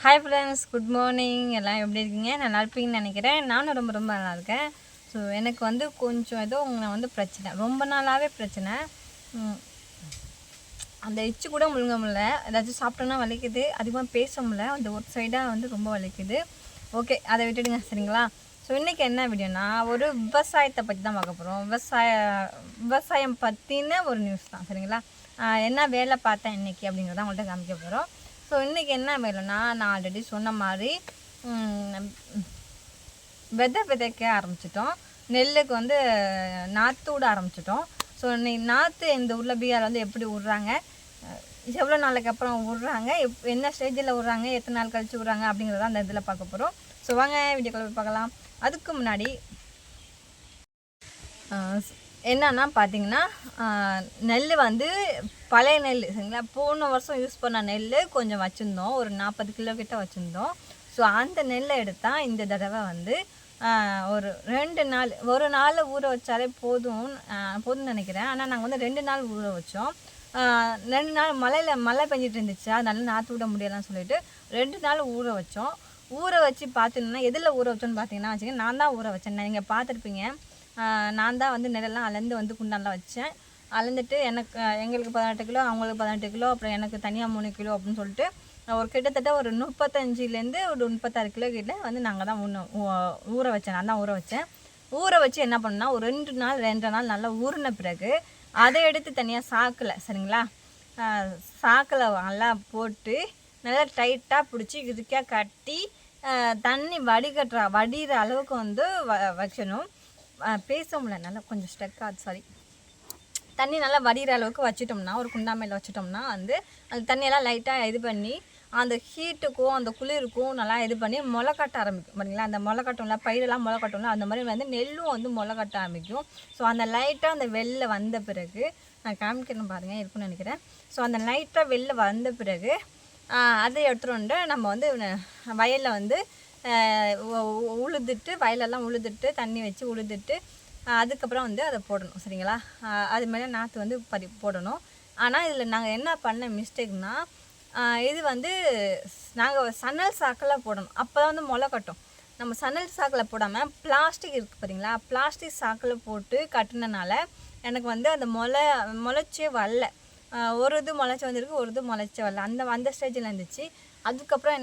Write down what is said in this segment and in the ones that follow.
Hi friends, good morning. எல்லாம் எப்படி இருக்கீங்க? நல்லா இருப்பீங்கன்னு நினைக்கிறேன். நானும் ரொம்ப ரொம்ப நல்லா இருக்கேன். ஸோ எனக்கு வந்து கொஞ்சம் ஏதோ உங்களை வந்து பிரச்சனை, ரொம்ப நாளாகவே பிரச்சனை. அந்த இச்சு கூட முழுங்க முடியல. ஏதாச்சும் சாப்பிட்டோன்னா வலிக்குது, அதிகமாக பேச முடியல. அந்த ஒரு சைடாக வந்து ரொம்ப வலிக்குது. ஓகே, அதை விட்டுடுங்க, சரிங்களா? ஸோ இன்றைக்கி என்ன வீடியோனா, ஒரு விவசாயத்தை பற்றி தான் பார்க்க போகிறோம். விவசாயம் பற்றின ஒரு நியூஸ் தான், சரிங்களா? என்ன வேலை பார்த்தேன் இன்றைக்கி அப்படிங்கிறத உங்கள்கிட்ட காமிக்க போகிறோம். ஸோ இன்றைக்கி என்ன வேலைன்னா, நான் ஆல்ரெடி சொன்ன மாதிரி விதைக்க ஆரம்பிச்சிட்டோம். நெல்லுக்கு வந்து நாற்று விட ஆரம்பிச்சிட்டோம். ஸோ இன்னைக்கு நாற்று இந்த ஊரில் பீகாரில் வந்து எப்படி விட்றாங்க, எவ்வளோ நாளைக்கு அப்புறம் விட்றாங்க, என்ன ஸ்டேஜில் விட்றாங்க, எத்தனை நாள் கழித்து விட்றாங்க அப்படிங்கிறத அந்த இதில் பார்க்க போகிறோம். ஸோ வாங்க வீடியோக்குள்ள போய் பார்க்கலாம். அதுக்கு முன்னாடி என்னன்னா பார்த்தீங்கன்னா, நெல் வந்து பழைய நெல், சரிங்களா? போன வருஷம் யூஸ் பண்ண நெல் கொஞ்சம் வச்சுருந்தோம், ஒரு 40 கிலோ கிட்ட வச்சுருந்தோம். ஸோ அந்த நெல்லை எடுத்தால் இந்த தடவை வந்து ஒரு 2 நாள், ஒரு நாள் ஊற வச்சாலே போதும்னு நினைக்கிறேன். ஆனால் நாங்கள் வந்து 2 நாள் ஊற வச்சோம். 2 நாள் மழை பெஞ்சிட்டு இருந்துச்சு, அதனால நாற்று விட முடியலாம்னு சொல்லிட்டு 2 நாள் ஊற வச்சோம். ஊற வச்சு பார்த்தீங்கன்னா, எதில் ஊற வச்சோன்னு பார்த்தீங்கன்னா வச்சுக்கோங்க, நான் தான் ஊற வச்சேன். நீங்கள் பார்த்துருப்பீங்க. நான் தான் வந்து நெல்லெல்லாம் அளந்து வந்து குண்டான்லாம் வச்சேன். அளந்துட்டு எங்களுக்கு 18 கிலோ, அவங்களுக்கு 18 கிலோ, அப்புறம் எனக்கு தனியாக 3 கிலோ அப்படின்னு சொல்லிட்டு ஒரு கிட்டத்தட்ட ஒரு 35லேருந்து ஒரு 36 கிலோ கிட்ட வந்து நாங்கள் தான் ஊற வச்சேன். நான் தான் ஊற வச்சேன். ஊற வச்சு என்ன பண்ணேன்னா, ஒரு 2 நாள் நல்லா ஊறின பிறகு அதை எடுத்து தனியாக சாக்கில், சரிங்களா, சாக்கில் நல்லா போட்டு நல்லா டைட்டாக பிடிச்சி இதுக்காக கட்டி தண்ணி வடிகிற அளவுக்கு வந்து வைக்கணும். பேச முடியல, நல்லா கொஞ்சம் ஸ்டக் ஆகுது, சாரி. தண்ணி நல்லா வடிகிற அளவுக்கு வச்சிட்டோம்னா, ஒரு குண்டாமையில் வச்சிட்டோம்னா வந்து அந்த தண்ணியெல்லாம் லைட்டாக இது பண்ணி அந்த ஹீட்டுக்கும் அந்த குளிருக்கும் நல்லா இது பண்ணி முளை கட்ட ஆரம்பிக்கும், பார்த்தீங்களா? அந்த முளை கட்டும்ல, பயிரெல்லாம் முளை கட்டும்ல, அந்த மாதிரி வந்து நெல்லும் வந்து முளை கட்ட ஆரம்பிக்கும். ஸோ அந்த லைட்டாக அந்த வெளில வந்த பிறகு, நான் காமிக்கணும் பாருங்கள், இருக்குன்னு நினைக்கிறேன். ஸோ அந்த லைட்டாக வெளில வந்த பிறகு அதை எடுத்துகிட்டு வந்து நம்ம வந்து வயலில் வந்து உழுதுட்டு, வயலெல்லாம் உழுதுட்டு, தண்ணி வச்சு உழுதுட்டு அதுக்கப்புறம் வந்து அதை போடணும், சரிங்களா? அது மேலே நாற்று வந்து போடணும். ஆனால் இதில் நாங்கள் என்ன பண்ண மிஸ்டேக்னால், இது வந்து நாங்கள் சணல் சாக்கில் போடணும், அப்போ தான் வந்து முளை கட்டும். நம்ம சணல் சாக்கில் போடாமல் பிளாஸ்டிக் இருக்குது, பார்த்தீங்களா? பிளாஸ்டிக் சாக்கில் போட்டு கட்டினனால எனக்கு வந்து அந்த முளைச்சே வரல. ஒரு இது முளைச்சி வந்திருக்கு, ஒரு இது முளைச்சி வரல, அந்த ஸ்டேஜில் இருந்துச்சு. அதுக்கப்புறம்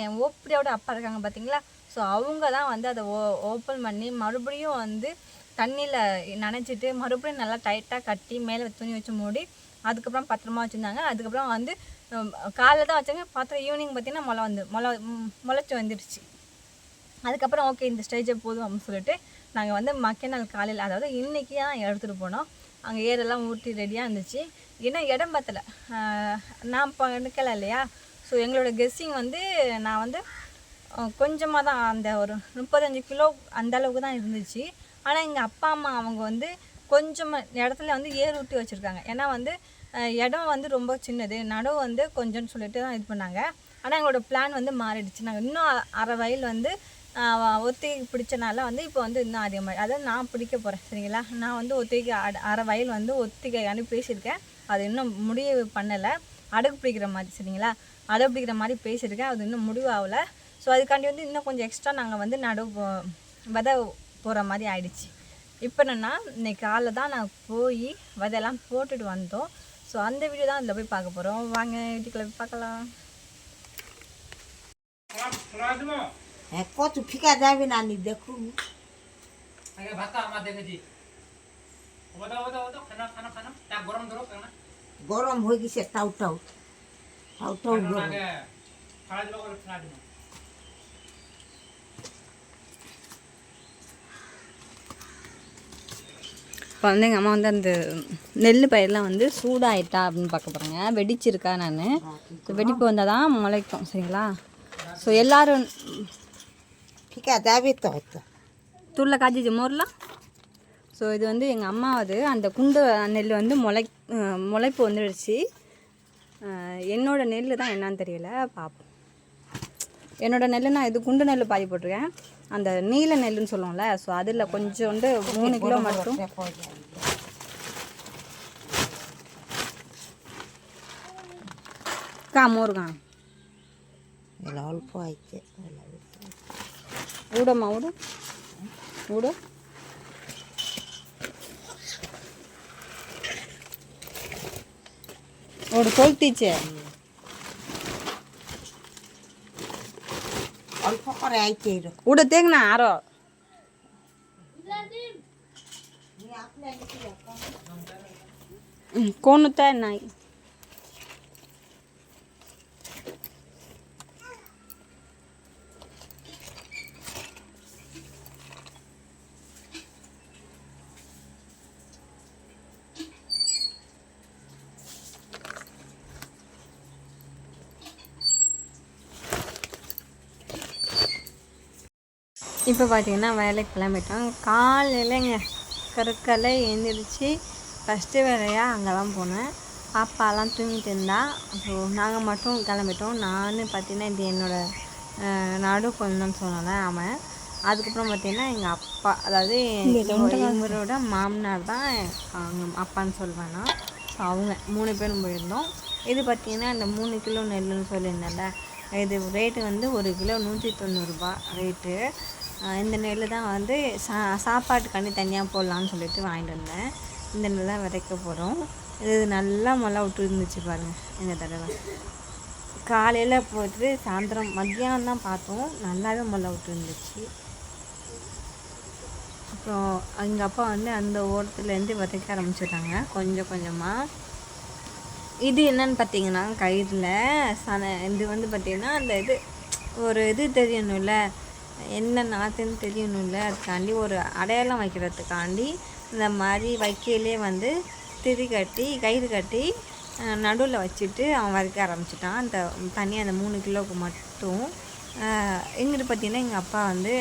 என் ஓப்படியோட அப்பா இருக்காங்க, பார்த்தீங்களா? ஸோ அவங்க தான் வந்து அதை ஓப்பன் பண்ணி மறுபடியும் வந்து தண்ணியில் நனைச்சிட்டு மறுபடியும் நல்லா டைட்டாக கட்டி மேலே துணி வச்சு மூடி அதுக்கப்புறம் பத்திரமா வச்சுருந்தாங்க. அதுக்கப்புறம் வந்து காலையில் தான் வச்சாங்க, பார்த்தா ஈவினிங் பார்த்திங்கன்னா முளைச்சி வந்துடுச்சு. அதுக்கப்புறம் ஓகே, இந்த ஸ்டேஜை போதும் அப்படின்னு சொல்லிட்டு நாங்கள் வந்து மக்கநாள் காலையில், அதாவது இன்றைக்கி தான் எடுத்துகிட்டு போனோம். அங்கே ஏரெல்லாம் ஊட்டி ரெடியாக இருந்துச்சு. ஏன்னா இடம் பத்தலை, நான் எடுக்கலை இல்லையா? ஸோ எங்களோட கெஸ்ஸிங் வந்து நான் வந்து கொஞ்சமாக தான், அந்த ஒரு 35 கிலோ அந்த அளவுக்கு தான் இருந்துச்சு. ஆனால் எங்கள் அப்பா அம்மா அவங்க வந்து கொஞ்சமாக இடத்துல வந்து ஏர் ஊற்றி வச்சுருக்காங்க. ஏன்னா வந்து இடம் வந்து ரொம்ப சின்னது, நடவு வந்து கொஞ்சம்னு சொல்லிட்டு தான் இது பண்ணாங்க. ஆனால் எங்களோட பிளான் வந்து மாறிடுச்சு. நாங்கள் இன்னும் அரை வயல் வந்து ஒத்திகை பிடிச்சனால வந்து இப்போ வந்து இன்னும் அதிகமாக, அதாவது நான் பிடிக்க போகிறேன், சரிங்களா? நான் வந்து ஒத்திகை அரை வயல் வந்து ஒத்திகை அனுப்பி பேசியிருக்கேன். அது இன்னும் முடிவு பண்ணலை. அடகு பிடிக்கிற மாதிரி, சரிங்களா? அடகு பிடிக்கிற மாதிரி பேசியிருக்கேன். அது இன்னும் முடிவு ஆகலை. ஸோ அதுக்காண்டி வந்து இன்னும் கொஞ்சம் எக்ஸ்ட்ரா நாங்கள் வந்து விதை போகிற மாதிரி ஆயிடுச்சு. இப்போ என்னென்னா, இன்றைக்கி காலைல தான் நான் போய் விதையெல்லாம் போட்டுட்டு வந்தோம். ஸோ அந்த வீடியோ தான் அதில் போய் பார்க்க போகிறோம். வாங்க வீட்டுக்குள்ளே போய் பார்க்கலாம். কত ফিকা যাবে না নি দেখুন গরম হয়ে গেছে টাউ টাউ টাউ টাউ গরম இப்போ வந்து எங்கள் அம்மா வந்து அந்த நெல் பயிரெலாம் வந்து சூடாயிட்டா அப்படின்னு பார்க்க போகிறாங்க. வெடிச்சிருக்கா, நான் வெடிப்பு வந்தால் தான் முளைக்கும், சரிங்களா? ஸோ எல்லோரும் ফিকা যাবে তো தூளில் காய்ச்சி மோர்லாம். ஸோ இது வந்து எங்கள் அம்மாவது அந்த குண்டு நெல் வந்து முளைப்பு வந்துடுச்சு. என்னோடய நெல் தான் என்னான்னு தெரியல, பார்ப்போம். என்னோடய நெல் நான் இது குண்டு நெல் பாதி போட்டிருக்கேன். அந்த நீல நெல்லுன்னு சொல்லுவோம்ல, ஸோ அதில் கொஞ்சோண்டு 3 கிலோ மட்டும் மோருக்கா ಎಲ್ಲ ಅಲ್ಪ ಆಯ್ತು ಎಲ್ಲ ಊಡಮ್ಮ ಊಡು ಊಡು ಊಡು ಕೊಳ್ತೀಚೆ অল্প করে আইছে এরকম ಊಡ ತೆಗ್ ನಾ ಆರೋ কোন তাই নাই இப்போ பார்த்தீங்கன்னா வேலைக்கு கிளம்பிட்டோம் காலையிலங்க கருக்கலை எழுந்திரிச்சு ஃபஸ்ட்டு வேலையாக அங்கே தான் போனேன் பாப்பாலாம் தூங்கிட்டு இருந்தா அப்புறம் நாங்கள் மட்டும் கிளம்பிட்டோம் நான் பார்த்தீங்கன்னா இது என்னோடய நடு குழந்தைன்னு சொன்னேன் அவன் அதுக்கப்புறம் பார்த்தீங்கன்னா எங்கள் அப்பா அதாவது இவரோட மாமனார் தான் அவங்க அப்பான்னு சொல்லுவேன்னா ஸோ அவங்க 3 பேரும் போயிருந்தோம் இது பார்த்தீங்கன்னா இந்த 3 கிலோ நெல்லுன்னு சொல்லியிருந்தேன்ல இது ரேட்டு வந்து 1 கிலோ 190 ரூபா ரேட்டு இந்த நெல் தான் வந்து சாப்பாட்டுக்காண்டி தனியாக போடலான்னு சொல்லிட்டு வாங்கிட்டு வந்தேன் இந்த நெல் தான் விதைக்க போகிறோம் இது நல்லா மழை விட்டு இருந்துச்சு பாருங்கள் எங்கள் தடவை காலையில் போயிட்டு சாயந்தரம் மத்தியானம் தான் பார்த்தோம் நல்லாவே மழை விட்டு இருந்துச்சு அப்புறம் எங்கள் அப்பா வந்து அந்த ஓரத்துலேருந்து விதைக்க ஆரம்பிச்சிட்டாங்க கொஞ்சம் கொஞ்சமாக இது என்னன்னு பார்த்தீங்கன்னா கயிறில் இது வந்து பார்த்திங்கன்னா அந்த இது ஒரு இது தெரியணும்ல என்ன நாற்றுன்னு தெரியணும்ல அதுக்காண்டி ஒரு அடையாளம் வைக்கிறதுக்காண்டி இந்த மாதிரி வைக்கையிலே வந்து கயிறு கட்டி நடுவில் வச்சுட்டு அவன் வரைக்க ஆரம்பிச்சிட்டான் அந்த தனியாக அந்த 3 கிலோவுக்கு மட்டும் எங்கிட்ட பார்த்தீங்கன்னா எங்கள் அப்பா வந்து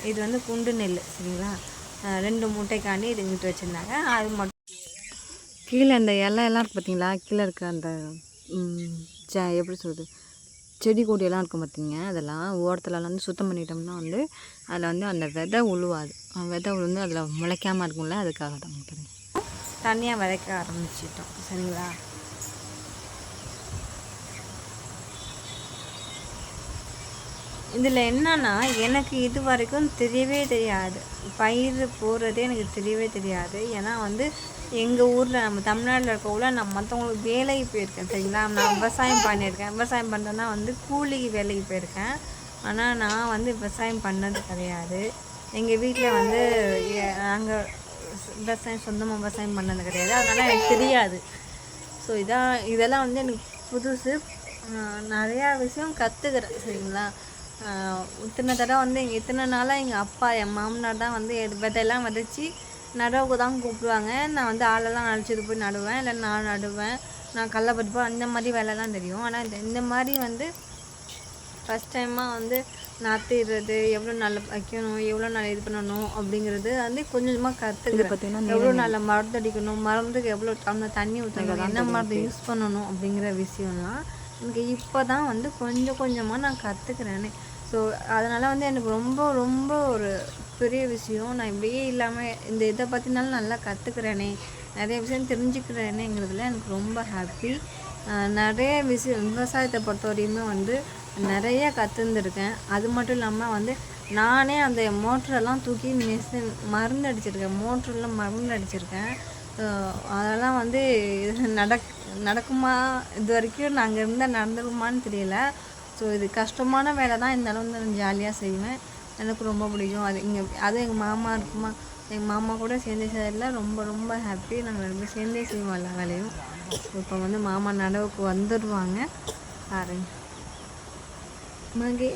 இது வந்து குண்டு நெல் சரிங்களா 2 மூட்டைக்காண்டி இது இங்கிட்டு வச்சுருந்தாங்க அது மட்டும் கீழே அந்த இலையெல்லாம் பார்த்தீங்களா கீழே இருக்க அந்த எப்படி சொல்கிறது செடி கொடியெல்லாம் இருக்கும் பார்த்தீங்க அதெல்லாம் ஓரத்துலலாம் வந்து சுத்தம் பண்ணிட்டோம்னா வந்து அதில் வந்து அந்த விதை உழுவாது விதை உழுந்து அதில் முளைக்காமல் இருக்கும்ல அதுக்காக தான் பாருங்க தனியாக விதைக்க ஆரம்பிச்சிட்டோம் சரிங்களா இதில் என்னன்னா எனக்கு இது வரைக்கும் தெரியவே தெரியாது பயிர் போடுறதே எனக்கு தெரியவே தெரியாது ஏன்னா வந்து எங்கள் ஊரில் நம்ம தமிழ்நாட்டில் இருக்கக்குள்ள நான் மற்றவங்களுக்கு வேலைக்கு போயிருக்கேன் சரிங்களா நான் விவசாயம் பண்ணியிருக்கேன் விவசாயம் பண்ணுறேன்னா வந்து கூலிக்கு வேலைக்கு போயிருக்கேன் ஆனால் நான் வந்து விவசாயம் பண்ணது கிடையாது எங்கள் வீட்டில் வந்து நாங்கள் சொந்தமாக விவசாயம் பண்ணது கிடையாது அதனால் எனக்கு தெரியாது ஸோ இதெல்லாம் வந்து எனக்கு புதுசு நிறையா விஷயம் கற்றுக்கிறேன் சரிங்களா இத்தனை தடவை வந்து இத்தனை நாளாக எங்கள் அப்பா என் மாமனார் தான் வந்து விதையெல்லாம் விதைச்சி நடவுக்கு தான் கூப்பிடுவாங்க நான் வந்து ஆளெல்லாம் அழைச்சிட்டு போய் நடுவேன் இல்லை நான் நடுவேன் நான் கடலப்பருப்பு அந்த மாதிரி வேலைலாம் தெரியும் ஆனால் இந்த மாதிரி வந்து ஃபஸ்ட் டைமாக வந்து நாற்றிடுறது எவ்வளோ நாள் வைக்கணும் எவ்வளோ நாள் இது பண்ணணும் அப்படிங்கிறது வந்து கொஞ்சமாக கற்றுக்கிறேன் பார்த்தீங்கன்னா எவ்வளோ நாள் மருந்தடிக்கணும் மருந்துக்கு எவ்வளோ தண்ணி ஊற்றணும் என்ன மருந்து யூஸ் பண்ணணும் அப்படிங்கிற விஷயம்லாம் எனக்கு இப்போ தான் வந்து கொஞ்சம் கொஞ்சமாக நான் கற்றுக்கிறேனே ஸோ அதனால் வந்து எனக்கு ரொம்ப ரொம்ப ஒரு பெரிய விஷயம் நான் இப்படியே இல்லாமல் இந்த இதை பற்றினாலும் நல்லா கற்றுக்கிறேனே நிறைய விஷயம் தெரிஞ்சுக்கிறேனேங்கிறதுல எனக்கு ரொம்ப ஹாப்பி நிறைய விஷயம் விவசாயத்தை பொறுத்த வரையுமே வந்து நிறைய கற்றுந்துருக்கேன் அது மட்டும் இல்லாமல் வந்து நானே அந்த மோட்டரெல்லாம் தூக்கி மருந்து அடிச்சிருக்கேன் மோட்டரெலாம் மருந்து அடிச்சிருக்கேன் அதெல்லாம் வந்து நடக்குமா இது வரைக்கும் நாங்கள் இருந்தால் நடந்துருமான்னு தெரியல ஸோ இது கஷ்டமான வேலை தான் இருந்தாலும் வந்து நான் ஜாலியாக செய்வேன் எனக்கு ரொம்ப பிடிக்கும் அது எங்கள் மாமா இருக்குமா எங்கள் மாமா கூட சேர்ந்து செய்யறதுல ரொம்ப ரொம்ப ஹாப்பி நாங்கள் 2 பேரும் சேர்ந்தே செய்வோம் எல்லா வேலையும் இப்போ வந்து மாமா நடவுக்கு வந்துடுவாங்க பாருங்க மகே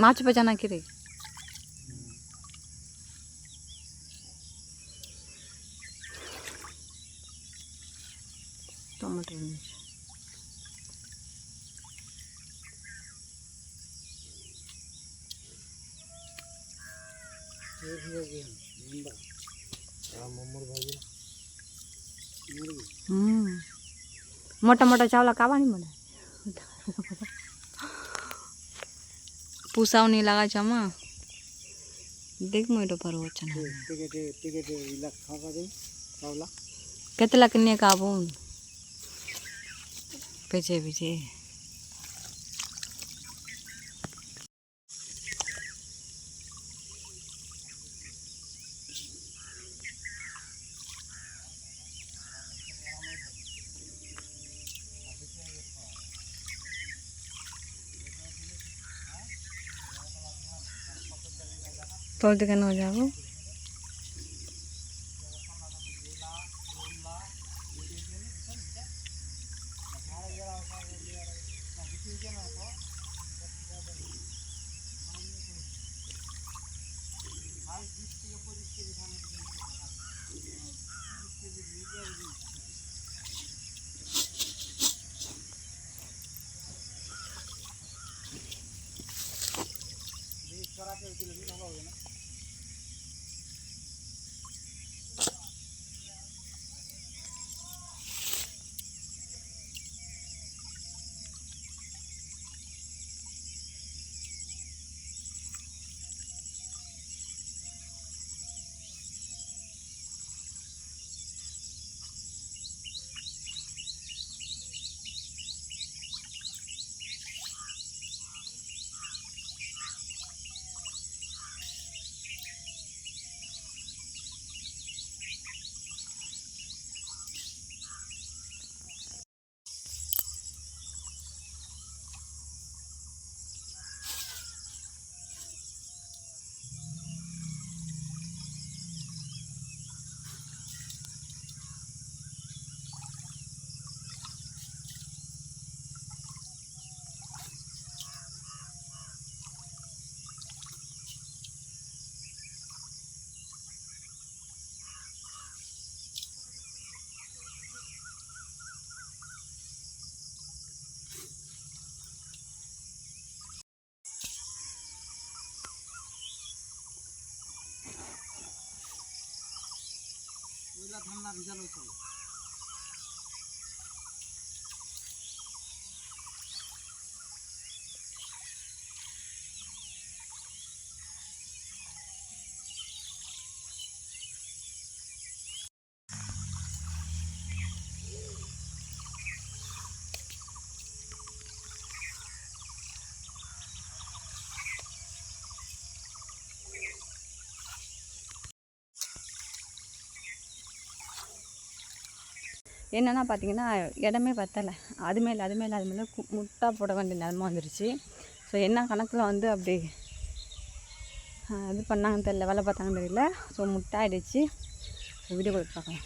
माछ बचाना कि रे टमाटर मोटा मोटा चावल कावा नहीं बने पुसाव नहीं लगा चमा देख मोटो पर वो चना टिकेट इला खावा दे चावला केतला किन्ने काबून पीछे पीछे तोलते कहना हो जाओ ঠান্ডা ভিজানো ছিল என்னென்னா பார்த்தீங்கன்னா இடமே பத்தலை அது மேலே முட்டா போட வேண்டிய நிலமை வந்துருச்சு. ஸோ என்ன கணக்கில் வந்து அப்படி இது பண்ணாங்கன்னு தெரியல, வேலை பார்த்தாங்கன்னு தெரியல. ஸோ முட்டை ஆகிடுச்சு. வீடியோ பார்க்கலாம்.